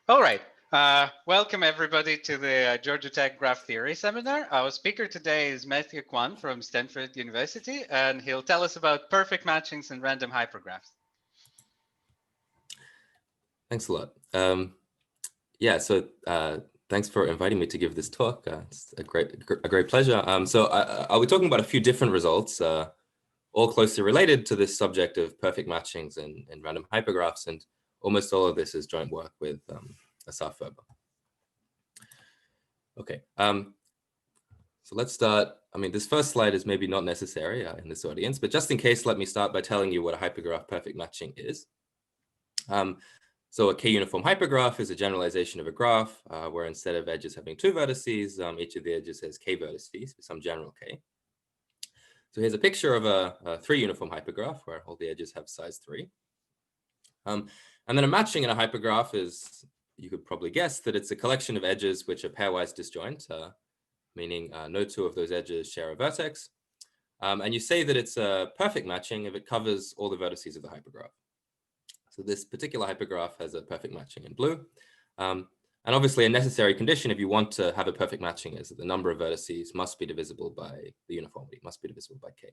All right. Welcome everybody to the Georgia Tech Graph Theory Seminar. Our speaker today is Matthew Kwan from Stanford University, and he'll tell us about perfect matchings and random hypergraphs. Thanks a lot. Thanks for inviting me to give this talk. It's a great pleasure. I'll be talking about a few different results, all closely related to this subject of perfect matchings and random hypergraphs, and almost all of this is joint work with Asaf Verba. Okay, so let's start. I mean, this first slide is maybe not necessary in this audience, but just in case, let me start by telling you what a hypergraph perfect matching is. So a k-uniform hypergraph is a generalization of a graph where instead of edges having two vertices, each of the edges has k vertices with some general k. So here's a picture of a three-uniform hypergraph where all the edges have size 3. And then a matching in a hypergraph is, you could probably guess that it's a collection of edges which are pairwise disjoint, meaning no two of those edges share a vertex. And you say that it's a perfect matching if it covers all the vertices of the hypergraph. So this particular hypergraph has a perfect matching in blue. And obviously a necessary condition if you want to have a perfect matching is that the number of vertices must be divisible by the uniformity, must be divisible by k.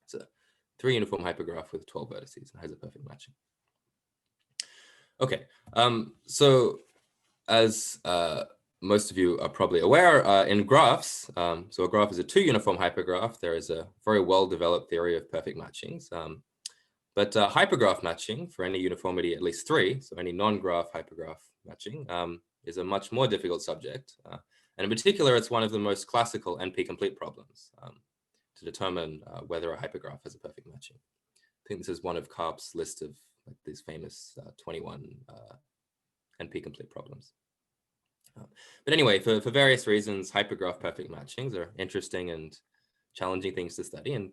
So three uniform hypergraph with 12 vertices and has a perfect matching. Okay, so as most of you are probably aware, in graphs, so a graph is a two uniform hypergraph. There is a very well-developed theory of perfect matchings. But hypergraph matching for any uniformity at least 3, so any non-graph hypergraph matching, is a much more difficult subject. And in particular, it's one of the most classical NP-complete problems to determine whether a hypergraph has a perfect matching. I think this is one of Karp's list of like, these famous 21 NP-complete problems. But anyway, for various reasons, hypergraph perfect matchings are interesting and challenging things to study. And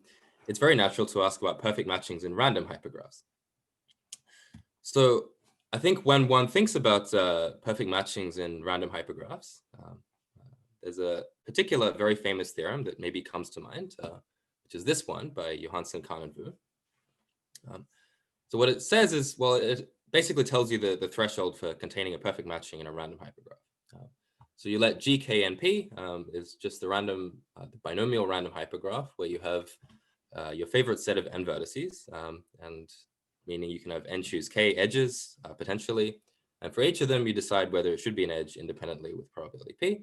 it's very natural to ask about perfect matchings in random hypergraphs. So I think when one thinks about perfect matchings in random hypergraphs, there's a particular very famous theorem that maybe comes to mind, which is this one by Johansson, Kwan, and Vu. So what it says is, well, it basically tells you the threshold for containing a perfect matching in a random hypergraph. So you let GKNP is just the random, the binomial random hypergraph where you have your favorite set of n vertices, and meaning you can have n choose k edges potentially, and for each of them you decide whether it should be an edge independently with probability p.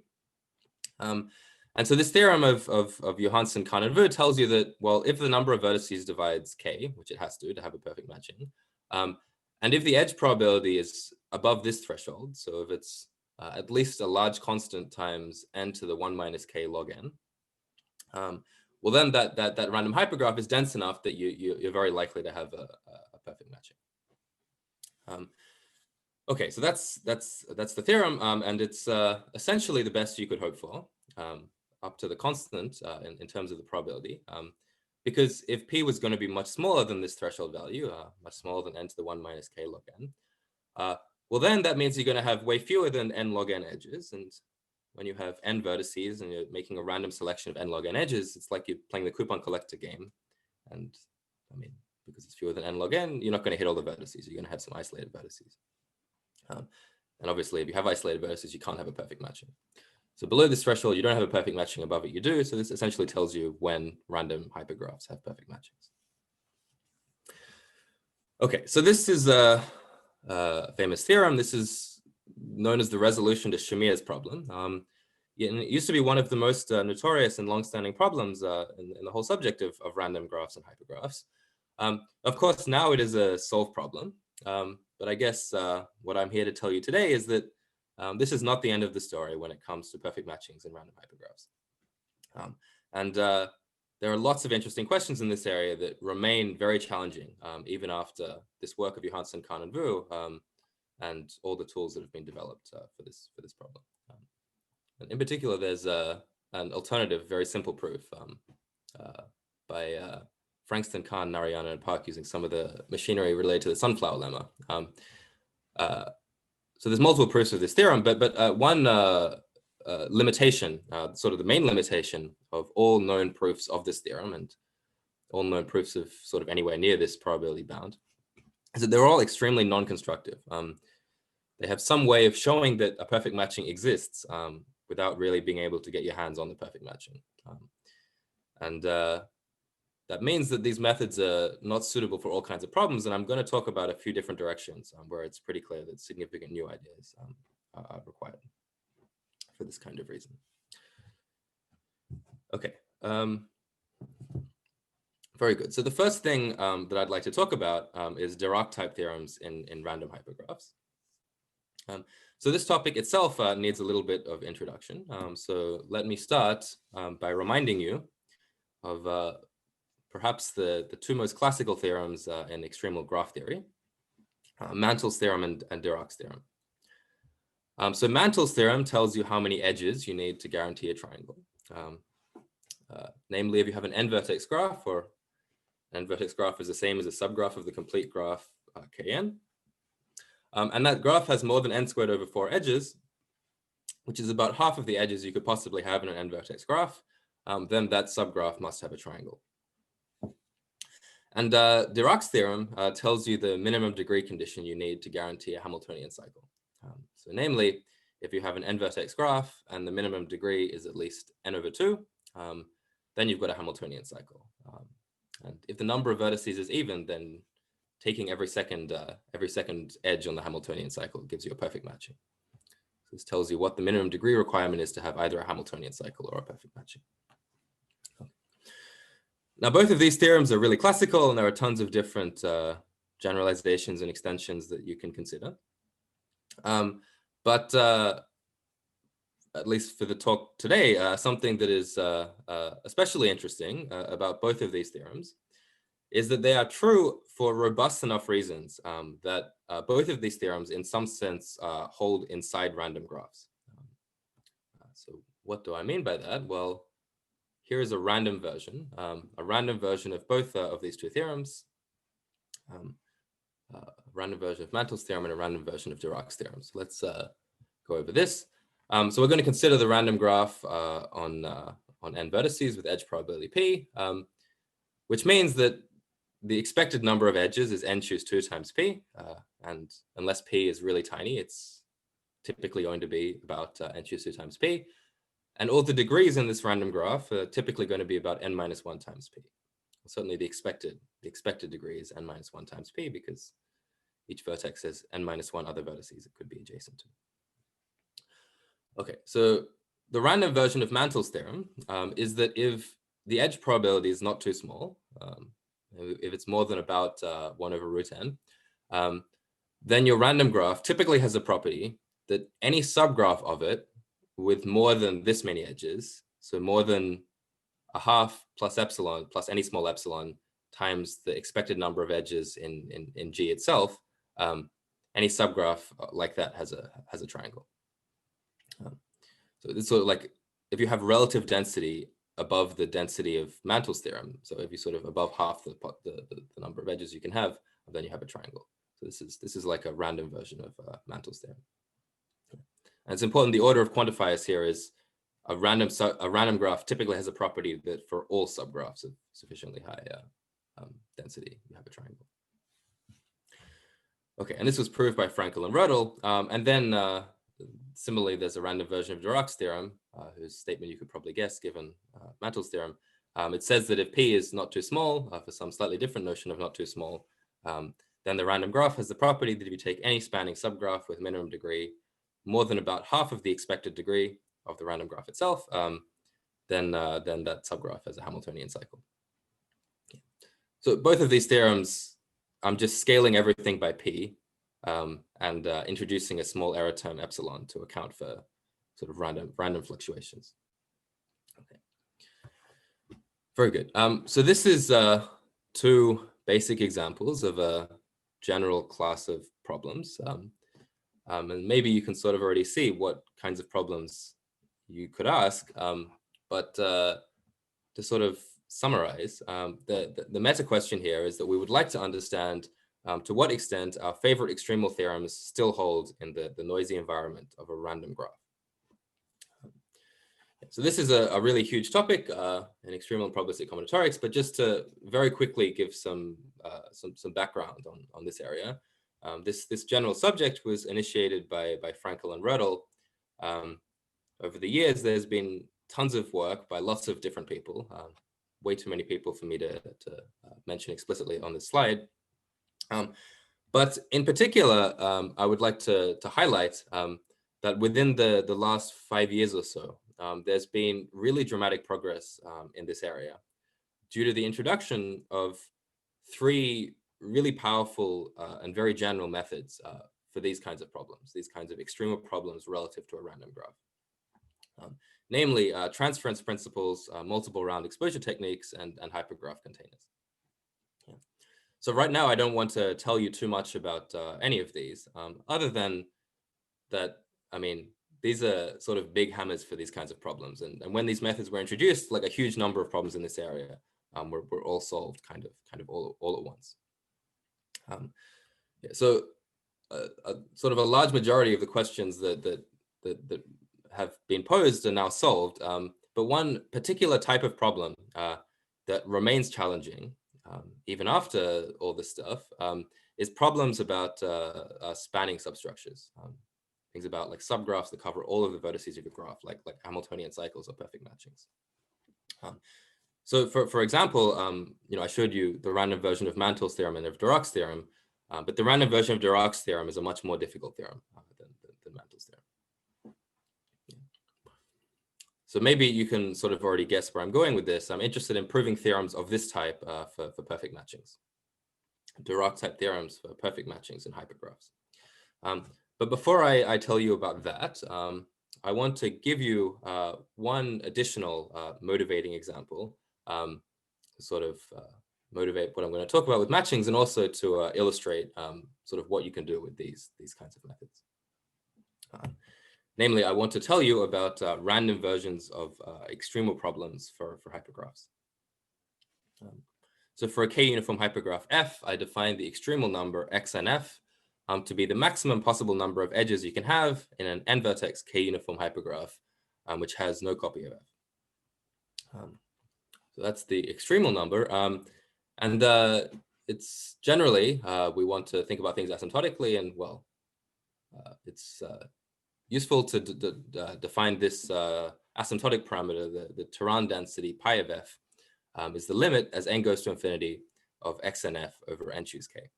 And so this theorem of Johansson, Kwan, and Vu tells you that, well, if the number of vertices divides k, which it has to have a perfect matching, and if the edge probability is above this threshold, so if it's at least a large constant times n to the 1 minus k log n, well, then that random hypergraph is dense enough that you're very likely to have a perfect matching. Okay, so that's the theorem, and it's essentially the best you could hope for up to the constant in terms of the probability. Because if p was going to be much smaller than this threshold value, much smaller than n to the 1 minus k log n, well, then that means you're going to have way fewer than n log n edges, and when you have n vertices and you're making a random selection of n log n edges, it's like you're playing the coupon collector game. And I mean, because it's fewer than n log n, you're not going to hit all the vertices. You're going to have some isolated vertices. And obviously, if you have isolated vertices, you can't have a perfect matching. So below this threshold, you don't have a perfect matching. Above it, you do. So this essentially tells you when random hypergraphs have perfect matchings. Okay, so this is a famous theorem. This is known as the resolution to Shamir's problem. It used to be one of the most notorious and long-standing problems in the whole subject of random graphs and hypergraphs. Of course, now it is a solved problem. But I guess what I'm here to tell you today is that this is not the end of the story when it comes to perfect matchings in random hypergraphs. There are lots of interesting questions in this area that remain very challenging, even after this work of Johansson, Kwan, and Vu, and all the tools that have been developed for this problem. And in particular, there's an alternative, very simple proof by Frankston, Khan, Narayana, and Park using some of the machinery related to the sunflower lemma. So there's multiple proofs of this theorem, but one limitation, sort of the main limitation of all known proofs of this theorem and all known proofs of sort of anywhere near this probability bound, is that they're all extremely non-constructive. they have some way of showing that a perfect matching exists without really being able to get your hands on the perfect matching. That means that these methods are not suitable for all kinds of problems. And I'm going to talk about a few different directions where it's pretty clear that significant new ideas are required for this kind of reason. Okay. Very good. So the first thing that I'd like to talk about is Dirac-type theorems in random hypergraphs. So this topic itself needs a little bit of introduction. So let me start by reminding you of perhaps the two most classical theorems in extremal graph theory, Mantle's theorem and Dirac's theorem. So Mantle's theorem tells you how many edges you need to guarantee a triangle. Namely, if you have an n-vertex graph, or an n-vertex graph is the same as a subgraph of the complete graph Kn, and that graph has more than n squared over 4 edges, which is about half of the edges you could possibly have in an n-vertex graph, then that subgraph must have a triangle. And Dirac's theorem tells you the minimum degree condition you need to guarantee a Hamiltonian cycle. So namely, if you have an n-vertex graph and the minimum degree is at least n over 2, then you've got a Hamiltonian cycle. And if the number of vertices is even, then taking every second edge on the Hamiltonian cycle gives you a perfect matching. So this tells you what the minimum degree requirement is to have either a Hamiltonian cycle or a perfect matching. Now, both of these theorems are really classical, and there are tons of different generalizations and extensions that you can consider. But at least for the talk today, something that is especially interesting about both of these theorems is that they are true for robust enough reasons that both of these theorems, in some sense, hold inside random graphs. So what do I mean by that? Well, here is a random version of both of these two theorems, a random version of Mantle's theorem and a random version of Dirac's theorem. So let's go over this. So we're going to consider the random graph on n vertices with edge probability p, which means that the expected number of edges is n choose 2 times p, and unless p is really tiny, it's typically going to be about n choose 2 times p. And all the degrees in this random graph are typically going to be about n minus 1 times p. Certainly the expected degree is n minus 1 times p, because each vertex has n minus 1 other vertices it could be adjacent to. Okay, so the random version of Mantle's theorem is that if the edge probability is not too small, if it's more than about 1 over root n, then your random graph typically has a property that any subgraph of it with more than this many edges, so more than a half plus epsilon plus any small epsilon times the expected number of edges in G itself, any subgraph like that has a triangle. So it's sort of like if you have relative density above the density of Mantle's theorem, so if you sort of above half the number of edges you can have, then you have a triangle. So this is like a random version of Mantle's theorem. And it's important, the order of quantifiers here is a random graph typically has a property that for all subgraphs of sufficiently high density, you have a triangle. Okay, and this was proved by Frankel and Rödl. And then similarly, there's a random version of Dirac's theorem, whose statement you could probably guess given Mantle's theorem. It says that if p is not too small, for some slightly different notion of not too small, then the random graph has the property that if you take any spanning subgraph with minimum degree more than about half of the expected degree of the random graph itself, then that subgraph has a Hamiltonian cycle. So both of these theorems, I'm just scaling everything by p and introducing a small error term epsilon to account for sort of random fluctuations. Okay, very good. So this is two basic examples of a general class of problems. And maybe you can sort of already see what kinds of problems you could ask. But to sort of summarize, the meta question here is that we would like to understand to what extent our favorite extremal theorems still hold in the noisy environment of a random graph. So this is a really huge topic in extremal and probabilistic combinatorics, but just to very quickly give some background on this area. This general subject was initiated by Frankel and Rödel. Over the years, there's been tons of work by lots of different people, way too many people for me to mention explicitly on this slide. But in particular, I would like to highlight that within the last 5 years or so, there's been really dramatic progress in this area due to the introduction of 3 really powerful and very general methods for these kinds of problems, these kinds of extremal problems relative to a random graph. Namely, transference principles, multiple round exposure techniques, and hypergraph containers. Yeah. So right now, I don't want to tell you too much about any of these, other than that, I mean, these are sort of big hammers for these kinds of problems. And when these methods were introduced, like a huge number of problems in this area were all solved kind of all at once. Yeah, so sort of a large majority of the questions that have been posed are now solved. But one particular type of problem that remains challenging, even after all this stuff, is problems about spanning substructures. Things about like subgraphs that cover all of the vertices of your graph, like Hamiltonian cycles or perfect matchings. So for example, I showed you the random version of Mantle's theorem and of Dirac's theorem, but the random version of Dirac's theorem is a much more difficult theorem than Mantle's theorem. So maybe you can sort of already guess where I'm going with this. I'm interested in proving theorems of this type for perfect matchings. Dirac-type theorems for perfect matchings and hypergraphs. But before I tell you about that, I want to give you one additional motivating example to sort of motivate what I'm going to talk about with matchings, and also to illustrate sort of what you can do with these kinds of methods. Namely, I want to tell you about random versions of extremal problems for hypergraphs. So for a k-uniform hypergraph F, I define the extremal number xnf to be the maximum possible number of edges you can have in an n-vertex k-uniform hypergraph, which has no copy of F. So that's the extremal number. And it's generally, we want to think about things asymptotically, and well, it's useful to define this asymptotic parameter, the Turan density pi of F, is the limit as n goes to infinity of xnf over n choose k.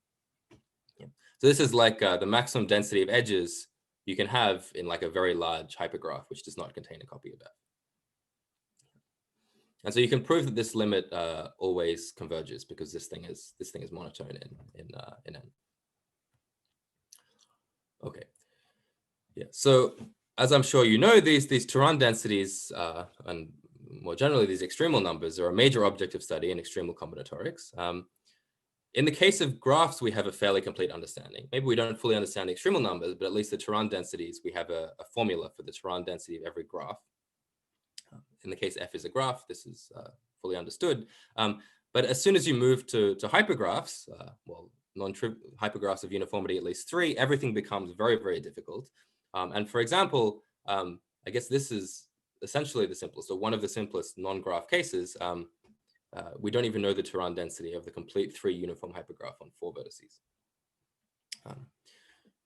Yeah. So this is like the maximum density of edges you can have in like a very large hypergraph, which does not contain a copy of F. And so you can prove that this limit always converges, because this thing is monotone in n. Okay. Yeah. So as I'm sure you know, these Turan densities and more generally these extremal numbers are a major object of study in extremal combinatorics. In the case of graphs, we have a fairly complete understanding. Maybe we don't fully understand the extremal numbers, but at least the Turan densities, we have a formula for the Turan density of every graph. In the case F is a graph, this is fully understood. But as soon as you move to hypergraphs, well, hypergraphs of uniformity at least 3, everything becomes very, very difficult. And for example, I guess this is essentially the simplest, or one of the simplest non-graph cases. We don't even know the Turan density of the complete 3 uniform hypergraph on 4 vertices.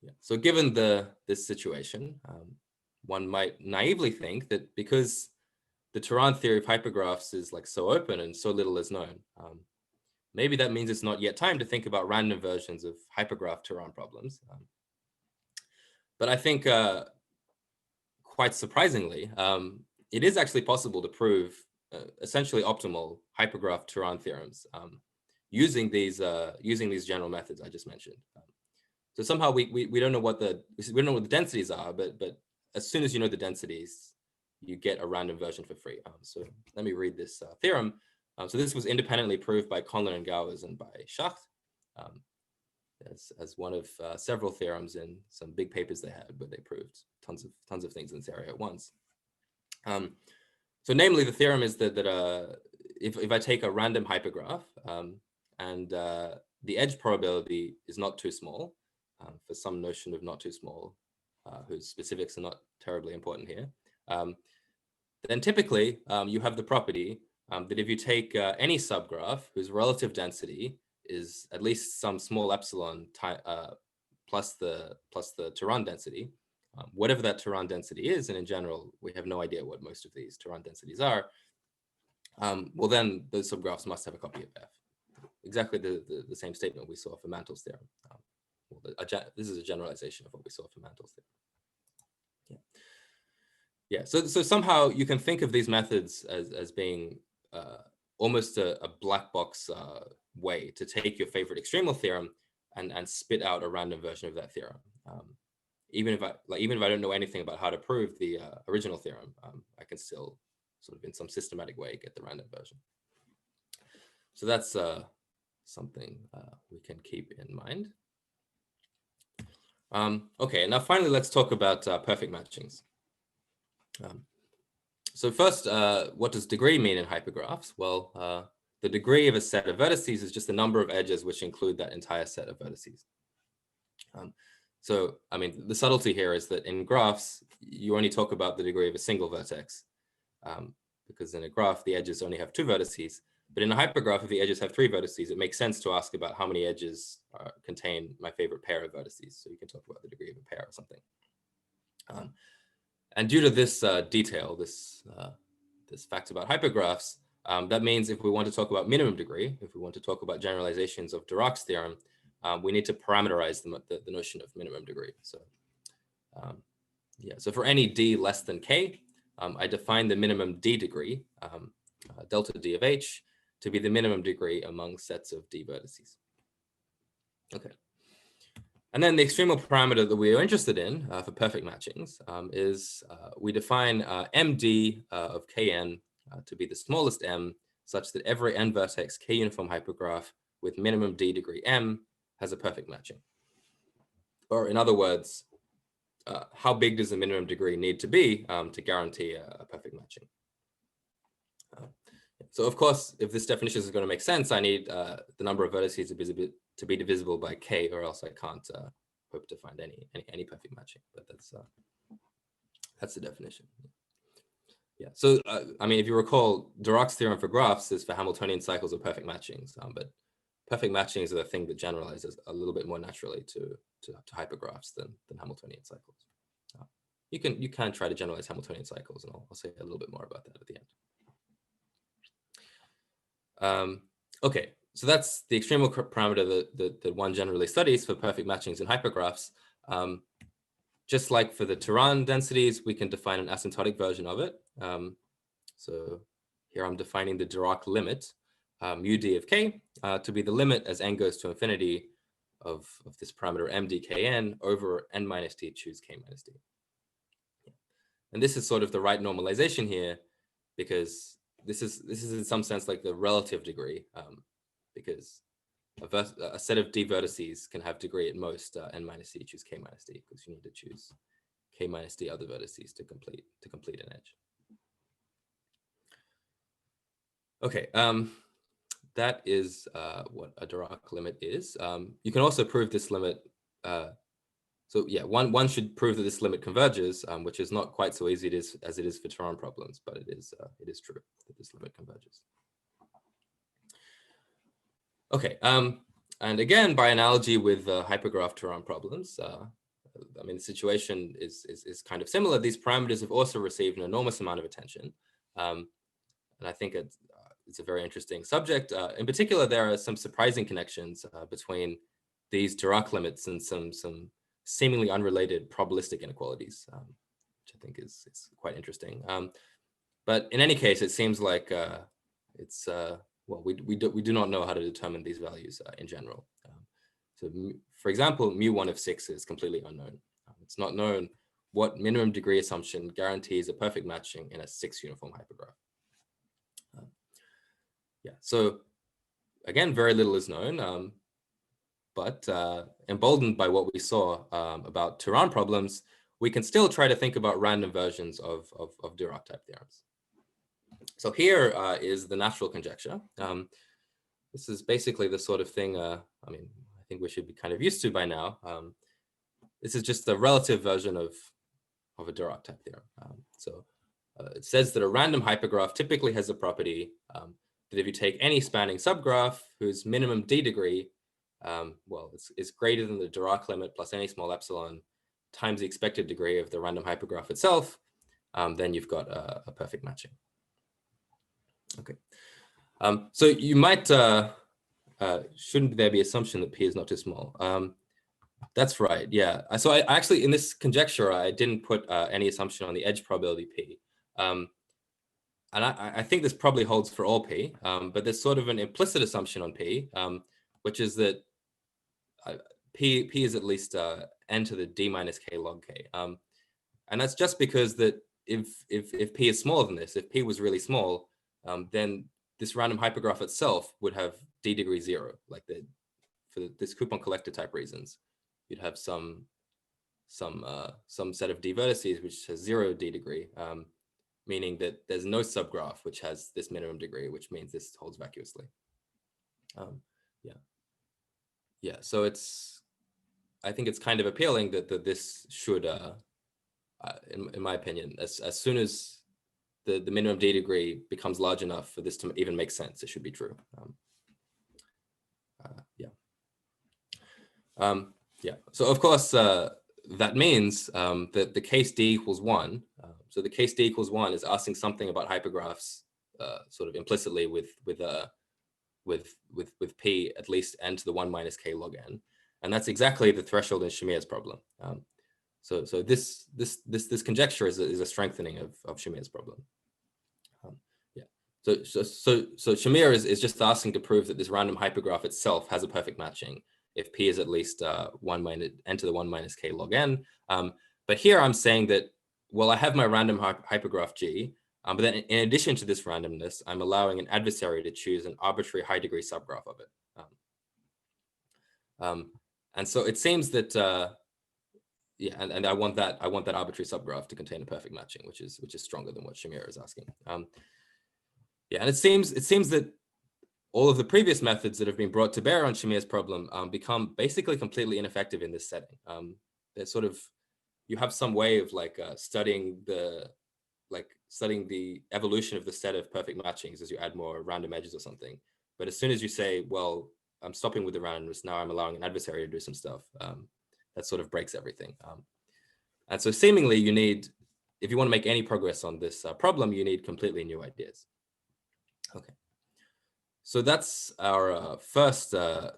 Yeah. So given this situation, one might naively think that because the Turan theory of hypergraphs is like so open and so little is known, maybe that means it's not yet time to think about random versions of hypergraph Turan problems. But I think quite surprisingly, it is actually possible to prove essentially optimal hypergraph Turan theorems using these general methods I just mentioned. So somehow we don't know what the densities are, but as soon as you know the densities, you get a random version for free. So let me read this theorem. So this was independently proved by Conlon and Gowers and by Schacht as one of several theorems in some big papers they had, but they proved tons of things in this area at once. So namely, the theorem is that if I take a random hypergraph and the edge probability is not too small, for some notion of not too small, whose specifics are not terribly important here, then typically you have the property that if you take any subgraph whose relative density is at least some small epsilon plus the Turan density, whatever that Turan density is, and in general, we have no idea what most of these Turan densities are, well, then those subgraphs must have a copy of F. Exactly the same statement we saw for Mantle's theorem. This is a generalization of what we saw for Mantle's theorem. Yeah. So somehow you can think of these methods as being almost a black box way to take your favorite extremal theorem and spit out a random version of that theorem. Even if I don't know anything about how to prove the original theorem, I can still sort of in some systematic way get the random version. So that's something we can keep in mind. Okay, now finally let's talk about perfect matchings. So first, what does degree mean in hypergraphs? Well, the degree of a set of vertices is just the number of edges which include that entire set of vertices. So, I mean, the subtlety here is that in graphs, you only talk about the degree of a single vertex, because in a graph, the edges only have 2 vertices. But in a hypergraph, if the edges have 3 vertices, it makes sense to ask about how many edges contain my favorite pair of vertices. So you can talk about the degree of a pair or something. And due to this detail, this fact about hypergraphs, that means if we want to talk about minimum degree, if we want to talk about generalizations of Dirac's theorem, we need to parameterize the notion of minimum degree. So yeah, so for any d less than k, I define the minimum d degree, delta d of h, to be the minimum degree among sets of d vertices. Okay. And then the extremal parameter that we are interested in for perfect matchings is we define md of kn to be the smallest m, such that every n vertex k uniform hypergraph with minimum d degree m has a perfect matching. Or in other words, how big does the minimum degree need to be to guarantee a perfect matching? So of course, if this definition is going to make sense, I need the number of vertices to be divisible by k, or else I can't hope to find any perfect matching. But that's the definition. Yeah. So I mean, if you recall, Dirac's theorem for graphs is for Hamiltonian cycles of perfect matchings, but perfect matchings are the thing that generalizes a little bit more naturally to hypergraphs than Hamiltonian cycles. You can try to generalize Hamiltonian cycles, and I'll say a little bit more about that at the end. Okay, so that's the extremal parameter that one generally studies for perfect matchings in hypergraphs. Just like for the Turan densities, we can define an asymptotic version of it. So here I'm defining the Dirac limit, mu d of k, to be the limit as n goes to infinity of this parameter mdkn over n minus t choose k minus d. And this is sort of the right normalization here, because this is in some sense like the relative degree, because a set of d vertices can have degree at most n minus t choose k minus d, because you need to choose k minus d other vertices to complete an edge. Okay, that is what a Dirac limit is. You can also prove this limit. So yeah, one should prove that this limit converges, which is not quite so easy as it is for Turan problems, but it is true that this limit converges. Okay, and again, by analogy with hypergraph Turan problems, I mean, the situation is kind of similar. These parameters have also received an enormous amount of attention, and I think it's a very interesting subject. In particular, there are some surprising connections between these Dirac limits and some seemingly unrelated probabilistic inequalities, which I think is quite interesting. But in any case, it seems like it's well, we do not know how to determine these values in general. So, for example, mu1 of 6 is completely unknown. It's not known what minimum degree assumption guarantees a perfect matching in a 6 uniform hypergraph. Yeah, so again, very little is known, but emboldened by what we saw about Turan problems, we can still try to think about random versions of Dirac-type theorems. So here is the natural conjecture. This is basically the sort of thing, I mean, I think we should be kind of used to by now. This is just a relative version of a Dirac-type theorem. So it says that a random hypergraph typically has a property that if you take any spanning subgraph whose minimum d degree well, it's greater than the Dirac limit plus any small epsilon times the expected degree of the random hypergraph itself, then you've got a perfect matching. Okay. So you might, shouldn't there be assumption that P is not too small? That's right, yeah. So I actually, in this conjecture, I didn't put any assumption on the edge probability P. And I think this probably holds for all P, but there's sort of an implicit assumption on P, which is that P is at least n to the d minus k log k. And that's just because that if P is smaller than this, if P was really small, then this random hypergraph itself would have d degree 0, like for this coupon collector type reasons. You'd have some set of d vertices which has 0 d degree, meaning that there's no subgraph which has this minimum degree, which means this holds vacuously. Yeah. So I think it's kind of appealing that this should, in my opinion, as soon as the minimum d degree becomes large enough for this to even make sense, it should be true. Yeah. So of course, that means that the case d equals 1. So the case d equals 1 is asking something about hypergraphs sort of implicitly with P at least n to the 1 minus k log n. And that's exactly the threshold in Shamir's problem. So this conjecture is a strengthening of Shamir's problem. Yeah. So Shamir is just asking to prove that this random hypergraph itself has a perfect matching if P is at least 1 minus n to the 1 minus k log n. But here I'm saying that, well, I have my random hypergraph G, but then in addition to this randomness, I'm allowing an adversary to choose an arbitrary high degree subgraph of it. And so it seems that, yeah, and I want that arbitrary subgraph to contain a perfect matching, which is stronger than what Shamir is asking. Yeah, and it seems that all of the previous methods that have been brought to bear on Shamir's problem become basically completely ineffective in this setting. They're sort of, you have some way of like studying the evolution of the set of perfect matchings as you add more random edges or something. But as soon as you say, well, I'm stopping with the randomness, now I'm allowing an adversary to do some stuff, that sort of breaks everything. And so seemingly you need, if you want to make any progress on this problem, you need completely new ideas. Okay. So that's our first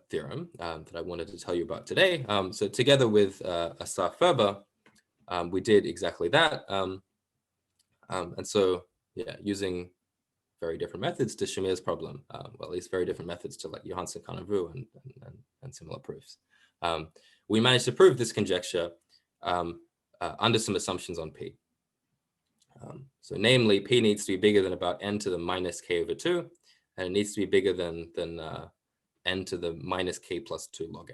theorem that I wanted to tell you about today. So together with Asaf Ferber, we did exactly that. And so, yeah, using very different methods to Shamir's problem, well, at least very different methods to like Johansen, Kahn, and Vu and similar proofs. We managed to prove this conjecture under some assumptions on P. So namely, P needs to be bigger than about n to the minus k over 2. And it needs to be bigger than n to the minus k plus 2 log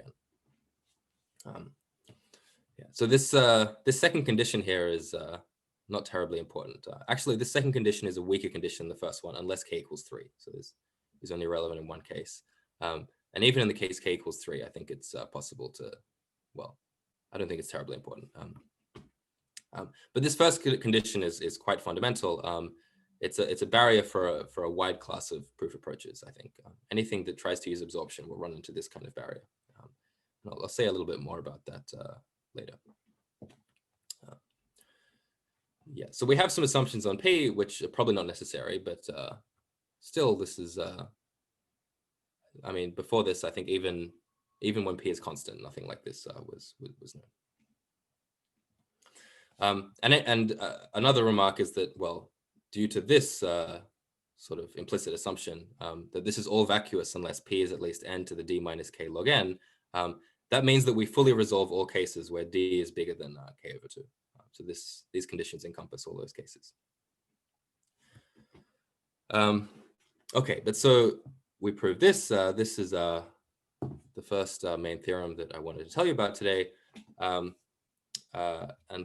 n. Yeah. So this second condition here is not terribly important. Actually, this second condition is a weaker condition than the first one, unless k equals 3. So this is only relevant in one case. And even in the case k equals 3, I think it's possible to, well, I don't think it's terribly important. But this first condition is quite fundamental. It's a barrier for a wide class of proof approaches, I think. Anything that tries to use absorption will run into this kind of barrier. I'll say a little bit more about that later. Yeah, so we have some assumptions on P, which are probably not necessary, but still this is, I mean, before this, I think even when P is constant, nothing like this was known. And another remark is that, well, due to this sort of implicit assumption that this is all vacuous unless P is at least n to the d minus k log n, that means that we fully resolve all cases where d is bigger than k over 2. So these conditions encompass all those cases. Okay, but so we proved this. This is the first main theorem that I wanted to tell you about today. And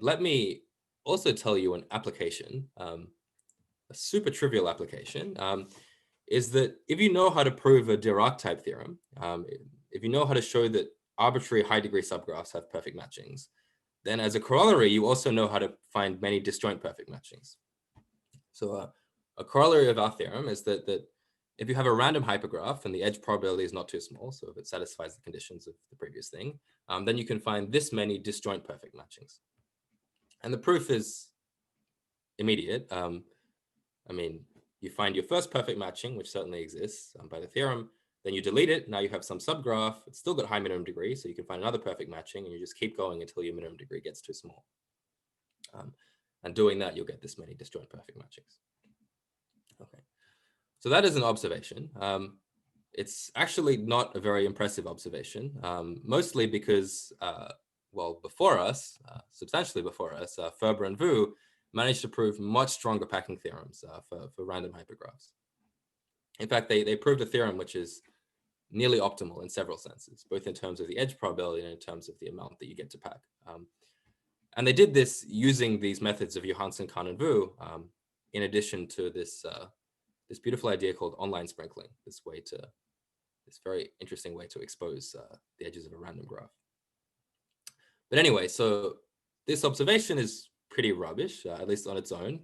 let me also tell you an application. A super trivial application is that if you know how to prove a Dirac-type theorem, if you know how to show that arbitrary high degree subgraphs have perfect matchings, then as a corollary, you also know how to find many disjoint perfect matchings. So a corollary of our theorem is that if you have a random hypergraph and the edge probability is not too small, so if it satisfies the conditions of the previous thing, then you can find this many disjoint perfect matchings. And the proof is immediate. I mean, you find your first perfect matching, which certainly exists by the theorem, then you delete it. Now you have some subgraph. It's still got high minimum degree, so you can find another perfect matching, and you just keep going until your minimum degree gets too small. And doing that, you'll get this many disjoint perfect matchings. Okay, so that is an observation. It's actually not a very impressive observation, mostly because, well, before us, substantially before us, Ferber and Vu managed to prove much stronger packing theorems for random hypergraphs. In fact, they proved a theorem which is nearly optimal in several senses, both in terms of the edge probability and in terms of the amount that you get to pack. And they did this using these methods of Johansen, Kwan, and Vu, in addition to this this beautiful idea called online sprinkling, this very interesting way to expose the edges of a random graph. But anyway, so this observation is pretty rubbish, at least on its own,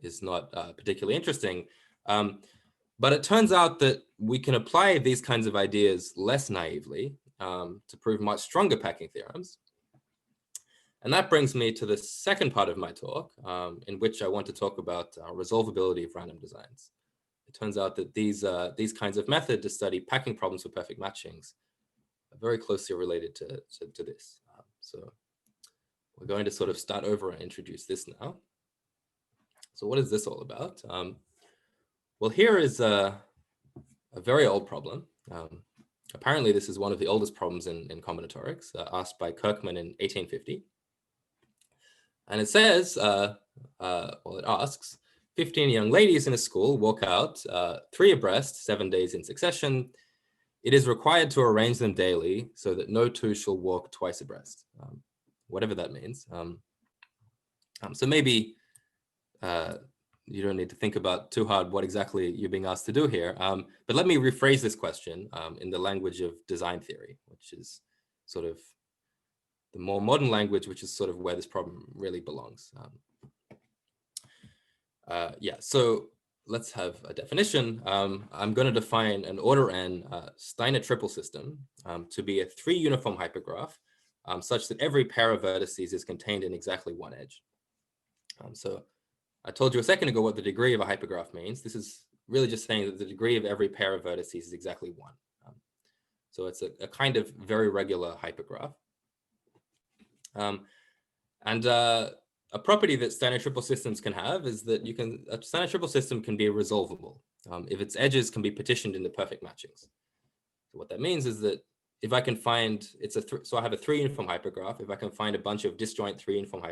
is not particularly interesting. But it turns out that we can apply these kinds of ideas less naively to prove much stronger packing theorems. And that brings me to the second part of my talk, in which I want to talk about resolvability of random designs. It turns out that these kinds of methods to study packing problems for perfect matchings are very closely related to this. So we're going to sort of start over and introduce this now. So what is this all about? Well, here is a very old problem. Apparently, this is one of the oldest problems in combinatorics, asked by Kirkman in 1850. And it says, well, it asks, 15 young ladies in a school walk out 3 abreast, 7 days in succession. It is required to arrange them daily so that no 2 shall walk twice abreast, whatever that means. So maybe you don't need to think about too hard what exactly you're being asked to do here. But let me rephrase this question in the language of design theory, which is sort of the more modern language, which is sort of where this problem really belongs. Yeah, so let's have a definition. I'm going to define an order n Steiner triple system to be a 3 uniform hypergraph such that every pair of vertices is contained in exactly one edge. So I told you a second ago what the degree of a hypergraph means. This is really just saying that the degree of every pair of vertices is exactly 1. So it's a kind of very regular hypergraph. A property that Steiner triple systems can have is that a Steiner triple system can be resolvable if its edges can be partitioned into perfect matchings. So what that means is that if I can find, so I have a 3 uniform hypergraph. If I can find a bunch of disjoint 3 uniform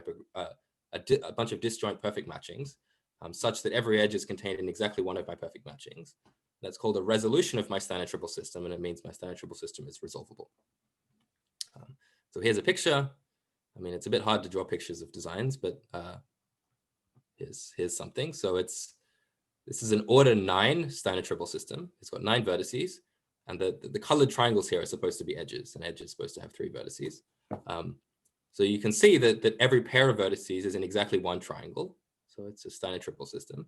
a bunch of disjoint perfect matchings, such that every edge is contained in exactly one of my perfect matchings, that's called a resolution of my Steiner triple system, and it means my Steiner triple system is resolvable. So here's a picture. I mean, it's a bit hard to draw pictures of designs, but here's something. So this is an order 9 Steiner triple system. It's got 9 vertices, and the colored triangles here are supposed to be edges, and edge is supposed to have 3 vertices. So you can see that every pair of vertices is in exactly 1 triangle. So it's a Steiner triple system.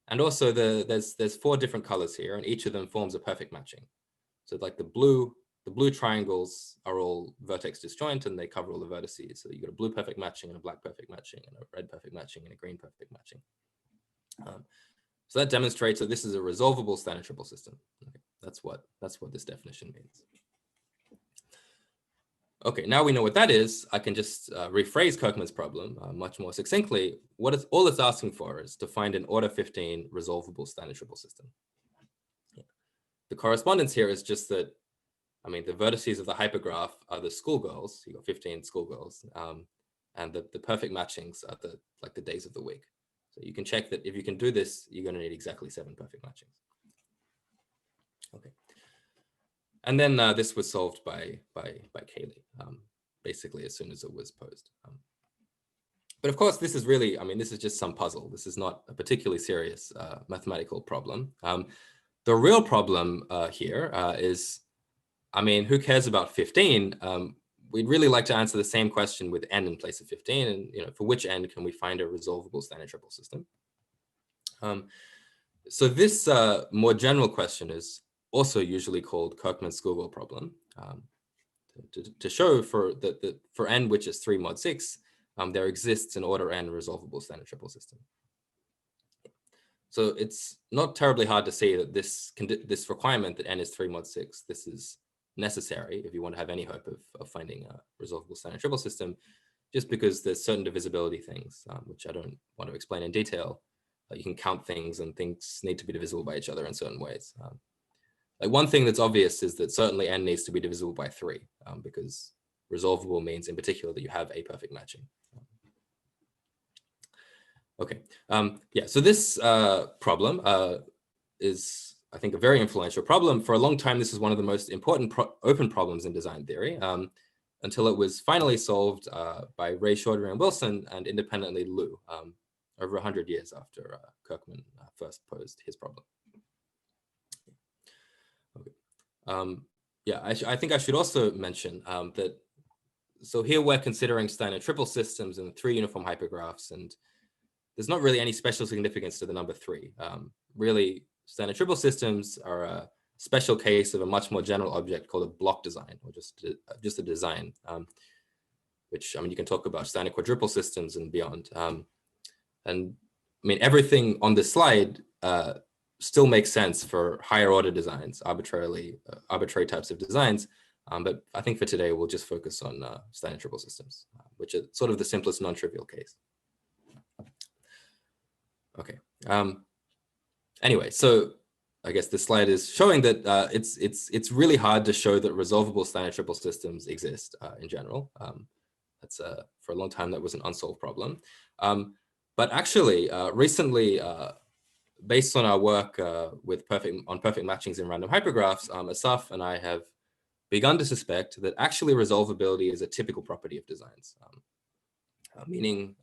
And also there's 4 different colors here, and each of them forms a perfect matching. So like the blue triangles are all vertex disjoint, and they cover all the vertices. So you got a blue perfect matching and a black perfect matching and a red perfect matching and a green perfect matching. So that demonstrates that this is a resolvable Steiner triple system. Okay, that's what this definition means. Okay, now we know what that is. I can just rephrase Kirkman's problem much more succinctly. All it's asking for is to find an order 15 resolvable Steiner triple system. Yeah. The correspondence here is just that, I mean, the vertices of the hypergraph are the schoolgirls. You got 15 schoolgirls, and the perfect matchings are the days of the week. So you can check that if you can do this, you're going to need exactly 7 perfect matchings. Okay. And then this was solved by Cayley, basically as soon as it was posed. But of course, this is really, I mean, this is just some puzzle. This is not a particularly serious mathematical problem. The real problem here is, I mean, who cares about 15? We'd really like to answer the same question with n in place of 15, and for which n can we find a resolvable Steiner triple system? So this more general question is also usually called Kirkman-Skugel problem. To show for for n which is 3 mod 6, there exists an order n resolvable standard triple system. So it's not terribly hard to say that this requirement that n is 3 mod 6, this is necessary if you want to have any hope of finding a resolvable standard triple system, just because there's certain divisibility things, which I don't want to explain in detail. You can count things and things need to be divisible by each other in certain ways. Like one thing that's obvious is that certainly n needs to be divisible by 3, because resolvable means in particular that you have a perfect matching. Okay, yeah, so this problem is, I think, a very influential problem. For a long time, this is one of the most important open problems in design theory, until it was finally solved by Ray, Chaudhary, and Wilson, and independently Liu, over 100 years after Kirkman first posed his problem. Okay. Yeah, I think I should also mention that, so here we're considering standard triple systems and 3 uniform hypergraphs, and there's not really any special significance to the number 3. Really, standard triple systems are a special case of a much more general object called a block design, or just a design, which, I mean, you can talk about standard quadruple systems and beyond. And I mean, everything on this slide still makes sense for higher order designs, arbitrary types of designs. But I think for today, we'll just focus on standard triple systems, which are sort of the simplest non-trivial case. Okay. Anyway, so I guess this slide is showing that it's really hard to show that resolvable standard triple systems exist in general. That's for a long time that was an unsolved problem. But actually, recently, based on our work with perfect matchings in random hypergraphs, Asaf and I have begun to suspect that actually resolvability is a typical property of designs, meaning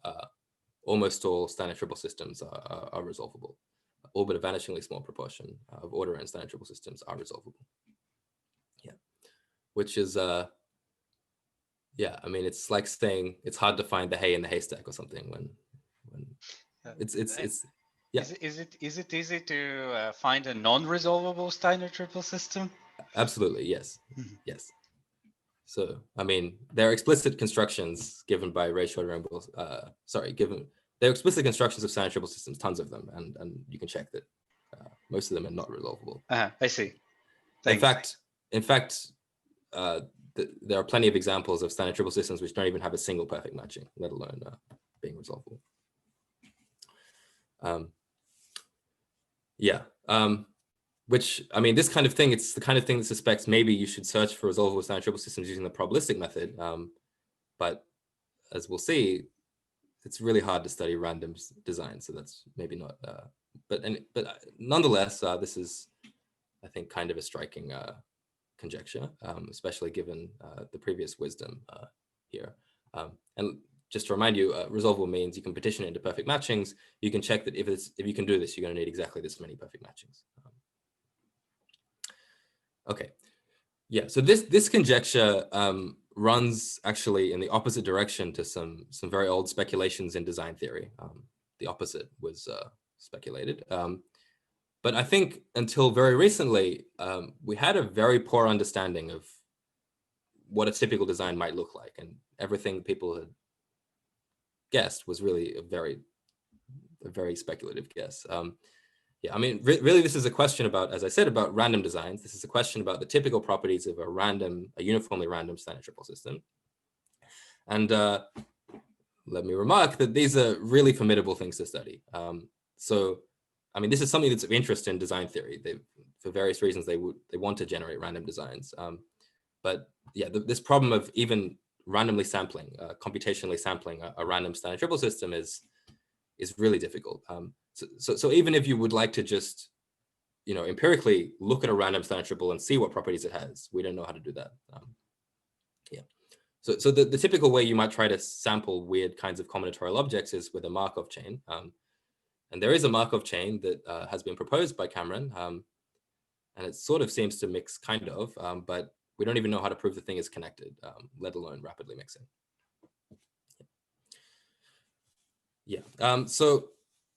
almost all standard triple systems are resolvable. All but a vanishingly small proportion of order n standard triple systems are resolvable. Yeah, which is yeah, I mean, it's like saying it's hard to find the hay in the haystack or something when it's yeah. Is it easy to find a non-resolvable standard triple system? Absolutely, yes. Yes. So, I mean, there are explicit constructions given by Ray, Chaudhary, and Wilson. There are explicit constructions of standard triple systems, tons of them, and you can check that most of them are not resolvable. I see. Thanks. In fact, there are plenty of examples of standard triple systems which don't even have a single perfect matching, let alone being resolvable. Yeah. Which, I mean, this kind of thing, it's the kind of thing that suspects maybe you should search for resolvable standard triple systems using the probabilistic method. But as we'll see, it's really hard to study random design. So that's maybe not, but nonetheless, this is, I think, kind of a striking conjecture, especially given the previous wisdom here. And just to remind you, resolvable means you can partition it into perfect matchings. You can check that if you can do this, you're going to need exactly this many perfect matchings. Okay, yeah. So this conjecture runs actually in the opposite direction to some very old speculations in design theory. The opposite was speculated, but I think until very recently, we had a very poor understanding of what a typical design might look like, and everything people had guessed was really a very speculative guess. Yeah, I mean, really, this is a question about, as I said, about random designs. This is a question about the typical properties of a uniformly random standard triple system. And let me remark that these are really formidable things to study. So, I mean, this is something that's of interest in design theory. For various reasons, they want to generate random designs. But yeah, this problem of even randomly sampling, computationally sampling a random standard triple system is really difficult. So even if you would like to just, empirically look at a random standard triple and see what properties it has, we don't know how to do that. Yeah. So the typical way you might try to sample weird kinds of combinatorial objects is with a Markov chain. And there is a Markov chain that has been proposed by Cameron. And it sort of seems to mix kind of, but we don't even know how to prove the thing is connected, let alone rapidly mixing. Yeah. So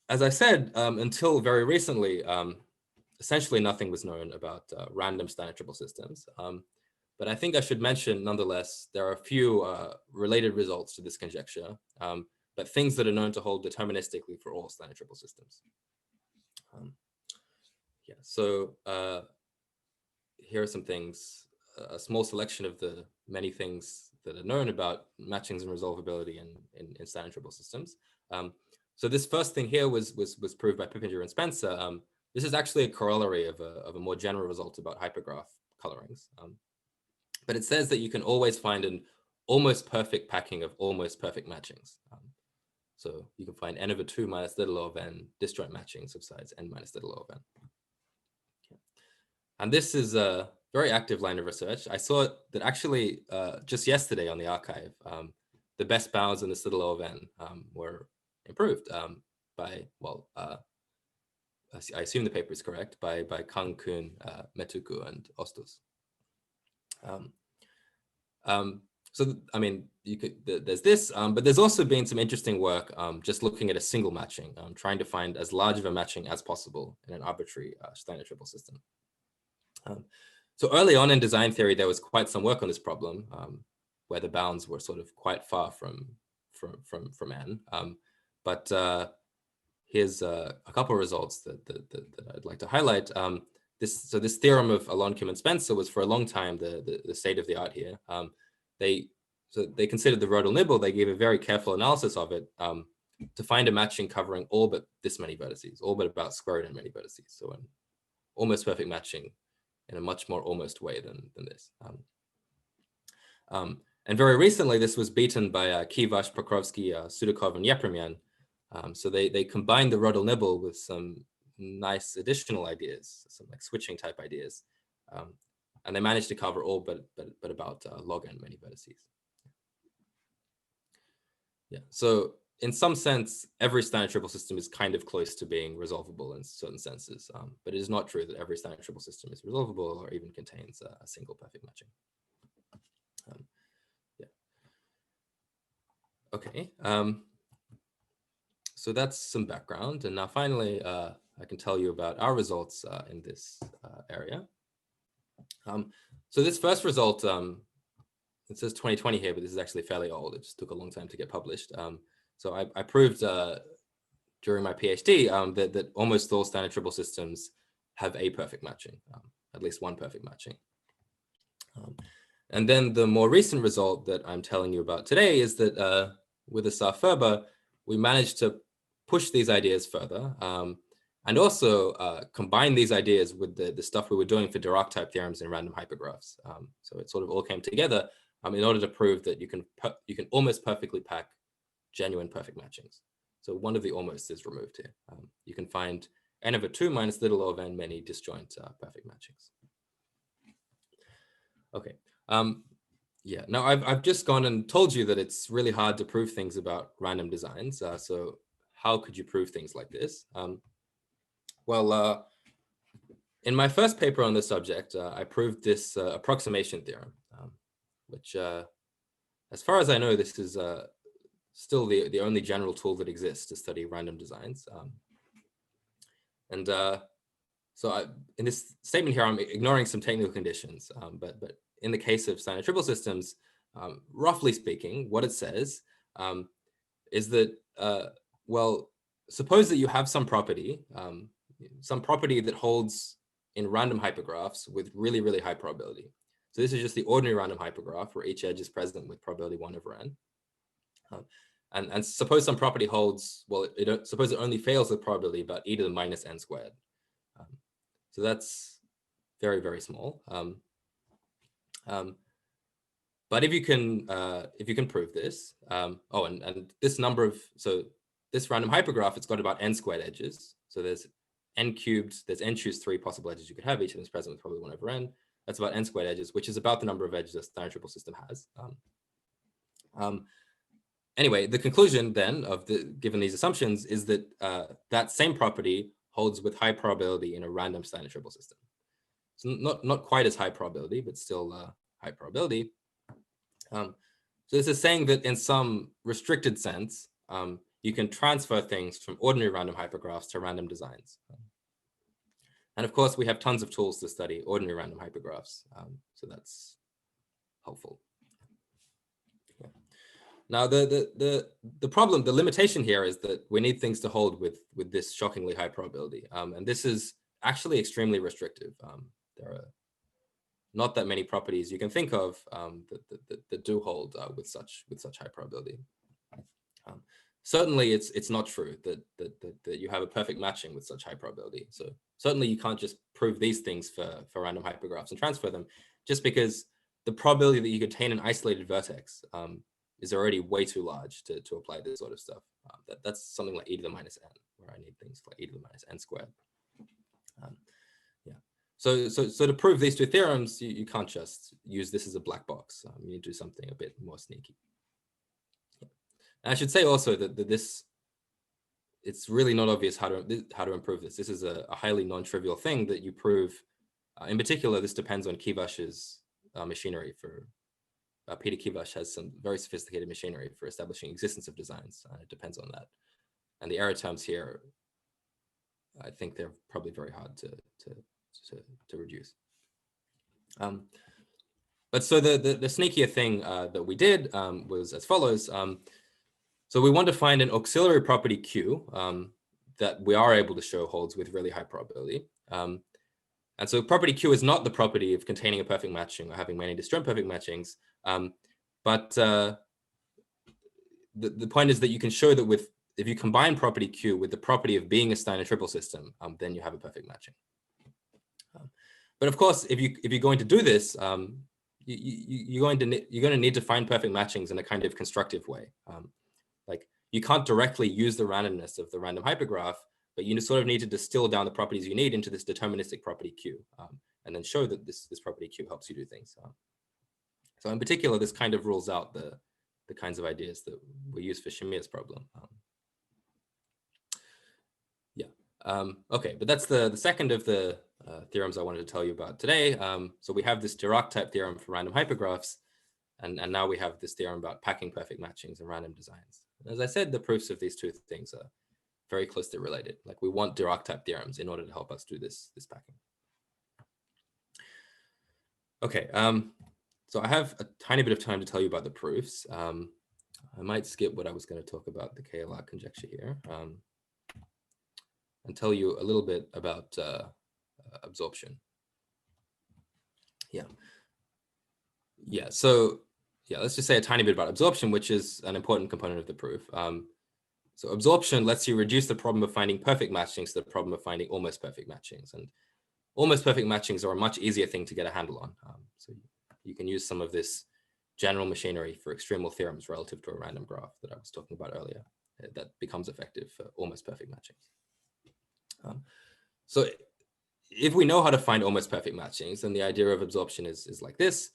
as I said, until very recently, essentially nothing was known about random standard triple systems. But I think I should mention, nonetheless, there are a few related results to this conjecture, but things that are known to hold deterministically for all standard triple systems. Yeah, so here are some things, a small selection of the many things that are known about matchings and resolvability in standard triple systems. So this first thing here was proved by Pippinger and Spencer. This is actually a corollary of a more general result about hypergraph colorings. But it says that you can always find an almost perfect packing of almost perfect matchings. So you can find n over 2 minus little of n disjoint matchings of size n minus little of n. And this is a very active line of research. I saw that actually just yesterday on the archive, the best bounds in this little o of n were improved by, well, I assume the paper is correct, by Kang, Kuhn, Metuku, and Ostus. So, I mean, there's this, but there's also been some interesting work just looking at a single matching, trying to find as large of a matching as possible in an arbitrary standard triple system. So early on in design theory, there was quite some work on this problem, where the bounds were sort of quite far from n. But here's a couple of results that I'd like to highlight. This theorem of Alon-Kim and Spencer was for a long time the state of the art here. They considered the Rödel nibble. They gave a very careful analysis of it to find a matching covering all but this many vertices, all but about square root n many vertices. So an almost perfect matching in a much more almost way than this. And very recently, this was beaten by Kivash, Pokrovsky, Sudakov, and Yepremian. So they combined the Rödel nibble with some nice additional ideas, some like switching type ideas. And they managed to cover all but about log n many vertices. Yeah, so in some sense, every standard triple system is kind of close to being resolvable in certain senses, but it is not true that every standard triple system is resolvable or even contains a single perfect matching. Yeah. Okay. So that's some background, and now finally, I can tell you about our results in this area. So this first result, it says 2020 here, but this is actually fairly old. It just took a long time to get published. So I proved during my PhD that almost all standard triple systems have a perfect matching, at least one perfect matching. And then the more recent result that I'm telling you about today is that with the Saar-Ferber, we managed to push these ideas further and also combine these ideas with the stuff we were doing for Dirac-type theorems in random hypergraphs. So it sort of all came together in order to prove that you can almost perfectly pack genuine perfect matchings. So one of the almost is removed here. You can find n over 2 minus little o of n many disjoint perfect matchings. Okay. Yeah. Now I've just gone and told you that it's really hard to prove things about random designs. So how could you prove things like this? Well, in my first paper on this subject, I proved this approximation theorem, which, as far as I know, this is still the only general tool that exists to study random designs. So in this statement here, I'm ignoring some technical conditions, but in the case of standard triple systems, roughly speaking, what it says is that, well, suppose that you have some property that holds in random hypergraphs with really, really high probability. So this is just the ordinary random hypergraph where each edge is present with probability 1 over n. And suppose some property holds, well, suppose it only fails with probability about e to the minus n squared. So that's very, very small. But if you can prove this, and this number of, so this random hypergraph, it's got about n squared edges. So there's n cubed, there's n choose 3 possible edges you could have, each of them is present with probably 1 over n. That's about n squared edges, which is about the number of edges a standard triple system has. Anyway, the conclusion then given these assumptions is that that same property holds with high probability in a random standard triple system. So not quite as high probability, but still high probability. So this is saying that in some restricted sense, you can transfer things from ordinary random hypergraphs to random designs. And of course, we have tons of tools to study ordinary random hypergraphs. So that's helpful. Yeah. Now, the problem, the limitation here is that we need things to hold with this shockingly high probability. And this is actually extremely restrictive. There are not that many properties you can think of that do hold with such high probability. Certainly, it's not true that you have a perfect matching with such high probability. So certainly, you can't just prove these things for random hypergraphs and transfer them, just because the probability that you contain an isolated vertex is already way too large to apply this sort of stuff. That's something like e to the minus n, where I need things like e to the minus n squared. Yeah. So to prove these two theorems, you can't just use this as a black box. You need to do something a bit more sneaky. And I should say also that it's really not obvious how to improve this. This is a highly non-trivial thing that you prove. In particular, this depends on Kivash's machinery. Peter Kivash has some very sophisticated machinery for establishing existence of designs. It depends on that. And the error terms here, I think they're probably very hard to reduce. But so the sneakier thing that we did was as follows. So we want to find an auxiliary property Q that we are able to show holds with really high probability. And so property Q is not the property of containing a perfect matching or having many disjoint perfect matchings. But the point is that you can show that if you combine property Q with the property of being a Steiner triple system, then you have a perfect matching. But of course, if you're going to do this, you're going to need to find perfect matchings in a kind of constructive way. Like you can't directly use the randomness of the random hypergraph, but you sort of need to distill down the properties you need into this deterministic property Q, and then show that this property Q helps you do things. So in particular, this kind of rules out the kinds of ideas that we use for Shamir's problem. Okay, but that's the second of the theorems I wanted to tell you about today. So we have this Dirac-type theorem for random hypergraphs, and now we have this theorem about packing perfect matchings and random designs. As I said, the proofs of these two things are very closely related. Like we want Dirac-type theorems in order to help us do this packing. Okay, so I have a tiny bit of time to tell you about the proofs. I might skip what I was going to talk about, the KLR conjecture here, and tell you a little bit about absorption. So let's just say a tiny bit about absorption, which is an important component of the proof. So absorption lets you reduce the problem of finding perfect matchings to the problem of finding almost perfect matchings. And almost perfect matchings are a much easier thing to get a handle on. So you can use some of this general machinery for extremal theorems relative to a random graph that I was talking about earlier. That becomes effective for almost perfect matchings. So if we know how to find almost perfect matchings, then the idea of absorption is like this.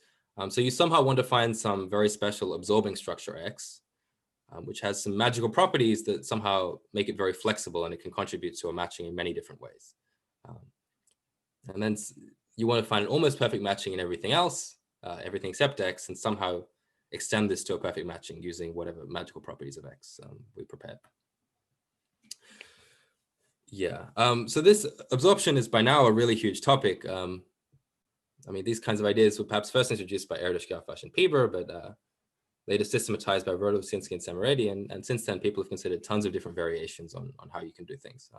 So you somehow want to find some very special absorbing structure X, which has some magical properties that somehow make it very flexible and it can contribute to a matching in many different ways. And then you want to find an almost perfect matching in everything else, everything except X, and somehow extend this to a perfect matching using whatever magical properties of X we prepared. So this absorption is by now a really huge topic. I mean, these kinds of ideas were perhaps first introduced by Erdős, Garfas, and Pieper, but later systematized by Vertices and Samaredi, and since then people have considered tons of different variations on how you can do things.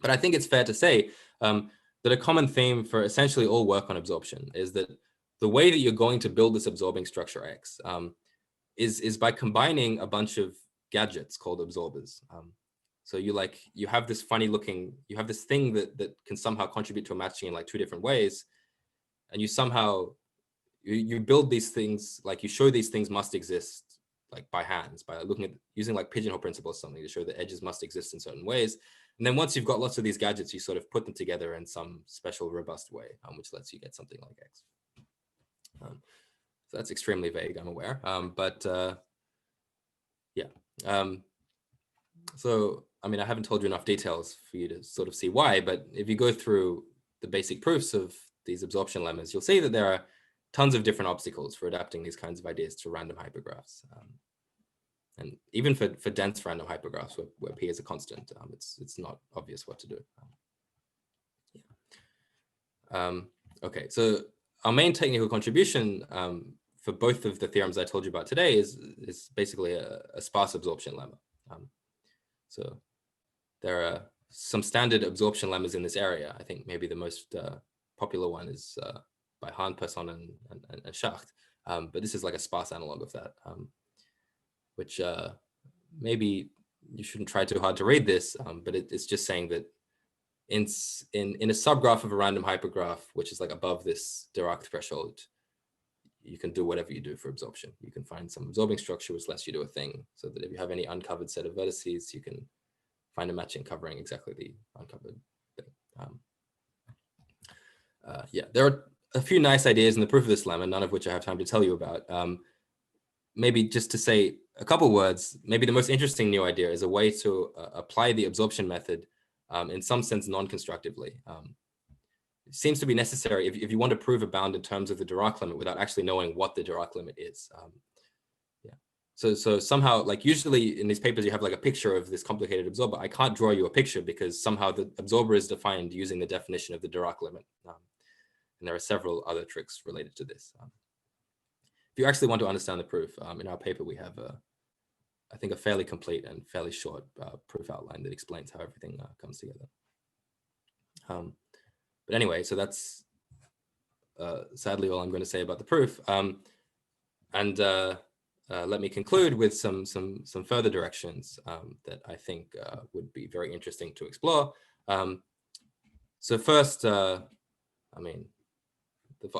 But I think it's fair to say that a common theme for essentially all work on absorption is that the way that you're going to build this absorbing structure X is by combining a bunch of gadgets called absorbers. So you have this funny looking, you have this thing that can somehow contribute to a matching in like two different ways, and you somehow you build these things, like you show these things must exist like by hands, by looking at using like pigeonhole principle or something to show that edges must exist in certain ways. And then once you've got lots of these gadgets, you sort of put them together in some special robust way, which lets you get something like X. So that's extremely vague, I'm aware. So, I mean, I haven't told you enough details for you to sort of see why, but if you go through the basic proofs of these absorption lemmas, you'll see that there are tons of different obstacles for adapting these kinds of ideas to random hypergraphs. And even for dense random hypergraphs where P is a constant, it's not obvious what to do. Okay, so our main technical contribution for both of the theorems I told you about today is basically a sparse absorption lemma. So there are some standard absorption lemmas in this area. I think maybe the most popular one is by Hahn, Persson, and Schacht. But this is like a sparse analog of that, which maybe you shouldn't try too hard to read this, but it's just saying that in a subgraph of a random hypergraph, which is like above this Dirac threshold, you can do whatever you do for absorption. You can find some absorbing structure which lets you do a thing, so that if you have any uncovered set of vertices, you can find a matching covering exactly the uncovered thing. Yeah, there are a few nice ideas in the proof of this lemma, none of which I have time to tell you about. Maybe just to say a couple words, maybe the most interesting new idea is a way to apply the absorption method in some sense non-constructively. It seems to be necessary if you want to prove a bound in terms of the Dirac limit without actually knowing what the Dirac limit is. Yeah. So somehow, like usually in these papers, you have like a picture of this complicated absorber. I can't draw you a picture because somehow the absorber is defined using the definition of the Dirac limit. And there are several other tricks related to this. If you actually want to understand the proof, in our paper, we have, I think, a fairly complete and fairly short proof outline that explains how everything comes together. But anyway, so that's sadly all I'm going to say about the proof. Let me conclude with some further directions that I think would be very interesting to explore. So first, I mean,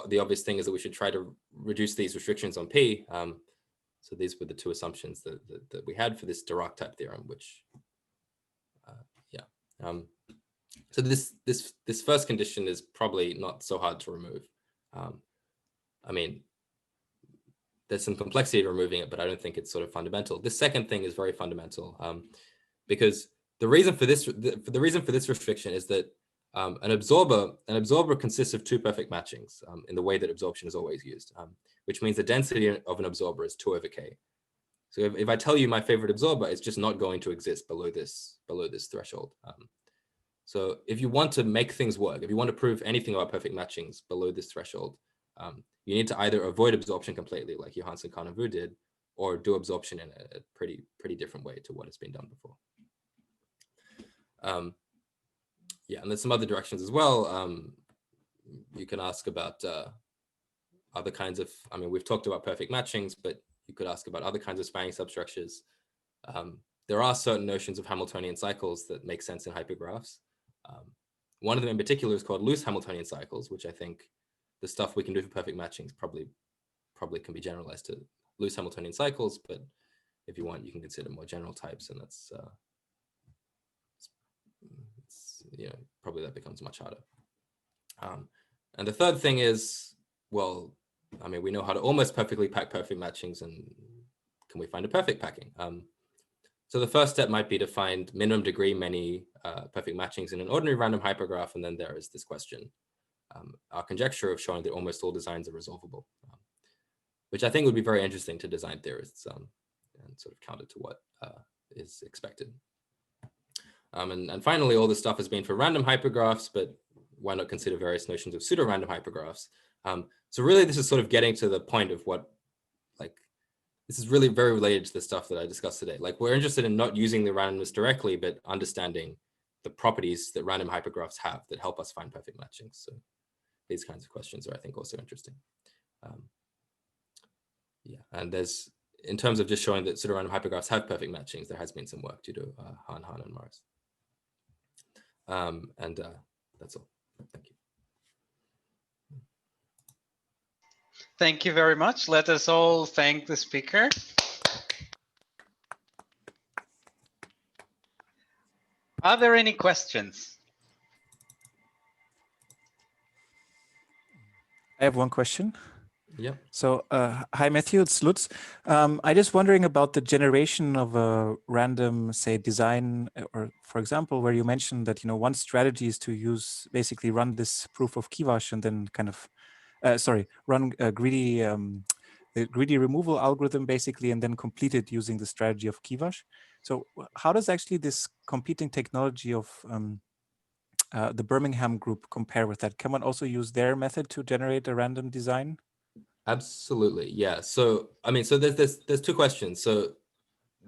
the obvious thing is that we should try to reduce these restrictions on P. So these were the two assumptions that we had for this Dirac-type theorem, which, yeah. So this first condition is probably not so hard to remove. I mean, there's some complexity to removing it, but I don't think it's sort of fundamental. This second thing is very fundamental because the reason for this restriction is that an absorber consists of two perfect matchings in the way that absorption is always used, which means the density of an absorber is 2 over k. So if I tell you my favorite absorber, it's just not going to exist below this threshold. So if you want to make things work, if you want to prove anything about perfect matchings below this threshold, you need to either avoid absorption completely, like Johansson, Kwan, and Vu did, or do absorption in a pretty different way to what has been done before. Yeah, and there's some other directions as well. You can ask about other kinds of, I mean, we've talked about perfect matchings, but you could ask about other kinds of spanning substructures. There are certain notions of Hamiltonian cycles that make sense in hypergraphs. One of them in particular is called loose Hamiltonian cycles, which I think the stuff we can do for perfect matchings probably can be generalized to loose Hamiltonian cycles, but if you want, you can consider more general types, and that's you know, probably that becomes much harder. And the third thing is, well, I mean, we know how to almost perfectly pack perfect matchings, and can we find a perfect packing? So the first step might be to find minimum degree many perfect matchings in an ordinary random hypergraph, and then there is this question, our conjecture of showing that almost all designs are resolvable, which I think would be very interesting to design theorists and sort of counter to what is expected. And finally, all this stuff has been for random hypergraphs, but why not consider various notions of pseudo-random hypergraphs? So really, this is sort of getting to the point of what, like, this is really very related to the stuff that I discussed today. Like, we're interested in not using the randomness directly, but understanding the properties that random hypergraphs have that help us find perfect matchings. So these kinds of questions are, I think, also interesting. Yeah, and there's, in terms of just showing that pseudo-random hypergraphs have perfect matchings, there has been some work due to Hahn, and Morris. And that's all. Thank you. Thank you very much. Let us all thank the speaker. Are there any questions? I have one question. Yeah. So, hi, Matthew, it's Lutz. I'm just wondering about the generation of a random, say, design, or for example, where you mentioned that, you know, one strategy is to use, basically run this proof of Kivash and then kind of, run greedy the greedy removal algorithm basically, and then complete it using the strategy of Kivash. So how does actually this competing technology of the Birmingham group compare with that? Can one also use their method to generate a random design? Absolutely, yeah. So I mean, so there's two questions. So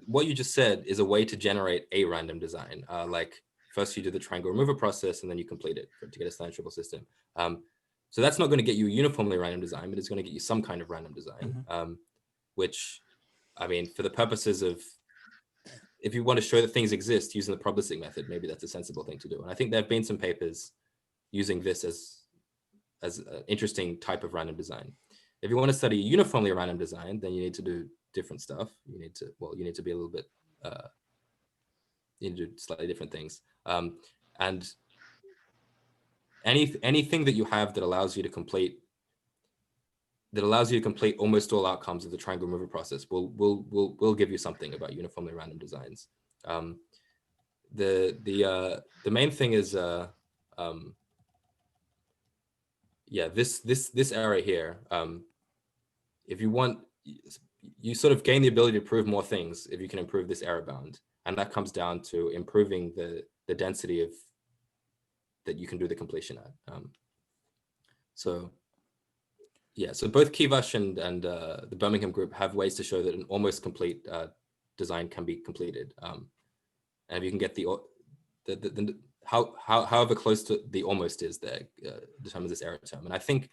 what you just said is a way to generate a random design. Like first you do the triangle remover process and then you complete it to get a standard triple system. So that's not going to get you a uniformly random design, but it's going to get you some kind of random design, which, I mean, for the purposes of, if you want to show that things exist using the probabilistic method, maybe that's a sensible thing to do. And I think there have been some papers using this as an interesting type of random design. If you want to study uniformly random design, then you need to do different stuff. You need to, well, you need to be a little bit, you need to do slightly different things. And anything that you have that allows you to complete almost all outcomes of the triangle remover process will give you something about uniformly random designs. The main thing is yeah, this area here. If you want, you sort of gain the ability to prove more things if you can improve this error bound, and that comes down to improving the density of that you can do the completion at. So yeah, so both Kivash and the Birmingham group have ways to show that an almost complete design can be completed, and if you can get however close to the almost is there determines this error term. And I think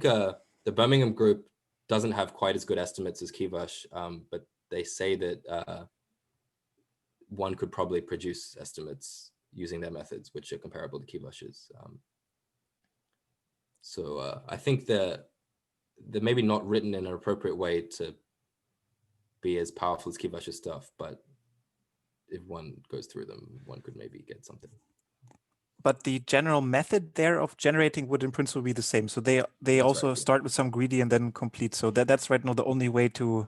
the Birmingham group doesn't have quite as good estimates as Kivash, but they say that one could probably produce estimates using their methods, which are comparable to Kivash's. So I think they're maybe not written in an appropriate way to be as powerful as Kivash's stuff, but if one goes through them, one could maybe get something. But the general method there of generating would in principle be the same. So they also start with some greedy and then complete. So that's right now the only way to,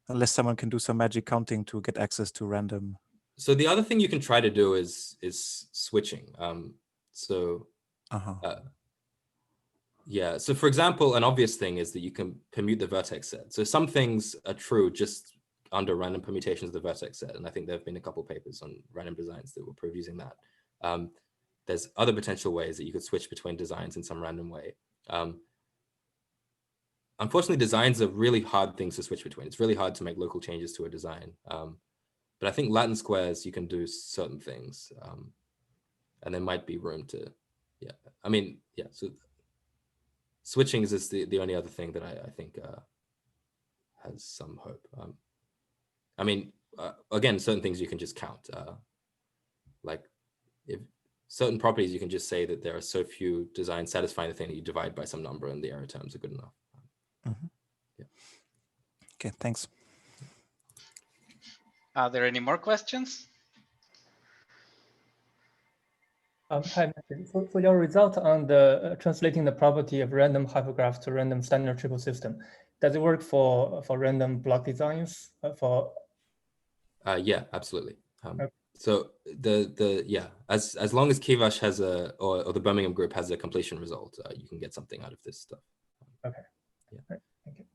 unless someone can do some magic counting to get access to random. So the other thing you can try to do is switching. Yeah, so for example, an obvious thing is that you can permute the vertex set. So some things are true just under random permutations of the vertex set. And I think there have been a couple papers on random designs that will prove using that. There's other potential ways that you could switch between designs in some random way. Unfortunately, designs are really hard things to switch between. It's really hard to make local changes to a design. But I think Latin squares, you can do certain things. And there might be room to, yeah. I mean, yeah, so switching is the only other thing that I think has some hope. I mean, again, certain things you can just count. Like if certain properties, you can just say that there are so few designs satisfying the thing that you divide by some number and the error terms are good enough. Yeah. Okay, thanks. Are there any more questions? Hi, Matthew. So your result on the translating the property of random hypergraph to random standard triple system, does it work for random block designs? Yeah, absolutely. Okay. So yeah, as long as Kivash has or the Birmingham group has a completion result, you can get something out of this stuff. Okay. Yeah. Right. Thank you.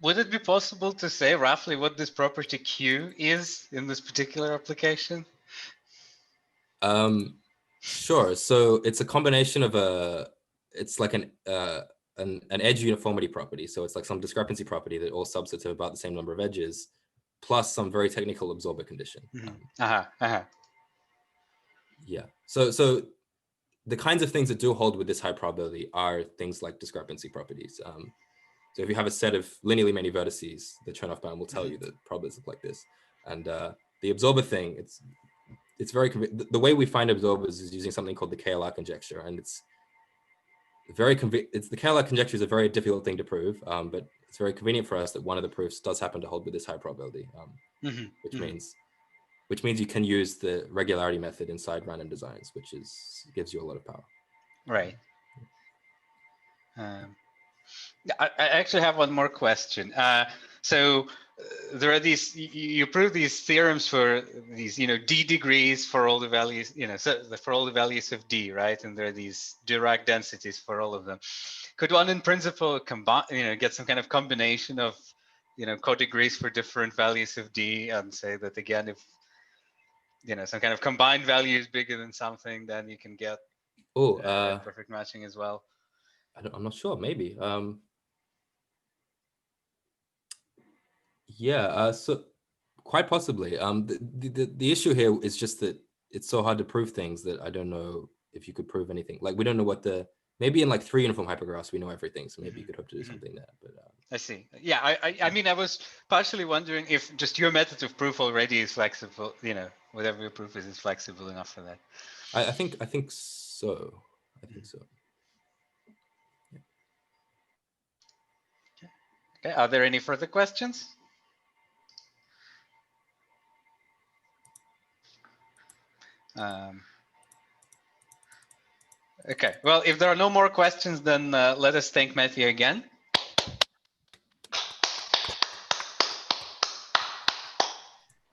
Would it be possible to say roughly what this property Q is in this particular application? Sure. So it's a combination of it's like an edge uniformity property. So it's like some discrepancy property that all subsets have about the same number of edges, plus some very technical absorber condition. Yeah. So the kinds of things that do hold with this high probability are things like discrepancy properties. So if you have a set of linearly many vertices, the Chernoff bound will tell you that probabilities look like this. And the absorber thing, it's very, the way we find absorbers is using something called the KLR conjecture. And it's very the KLR conjecture is a very difficult thing to prove, but it's very convenient for us that one of the proofs does happen to hold with this high probability, which means you can use the regularity method inside random designs, which gives you a lot of power. Right. I actually have one more question. So there are these, you prove these theorems for these, d degrees for all the values, so for all the values of d, right? And there are these Dirac densities for all of them. Could one in principle combine, get some kind of combination of, co-degrees for different values of d, and say that again, if, some kind of combined value is bigger than something, then you can get perfect matching as well? I'm not sure, maybe. Yeah, so quite possibly. The issue here is just that it's so hard to prove things that I don't know if you could prove anything. Like, we don't know what maybe in like 3 uniform hypergraphs we know everything, so maybe you could hope to do something there. But I see. Yeah, I mean, I was partially wondering if just your method of proof already is flexible. Whatever your proof is flexible enough for that. I think so. I think so. Okay. Are there any further questions? Okay. Well, if there are no more questions, then let us thank Matthew again.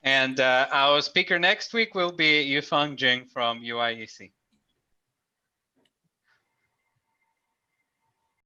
And our speaker next week will be Yufeng Jing from UIUC.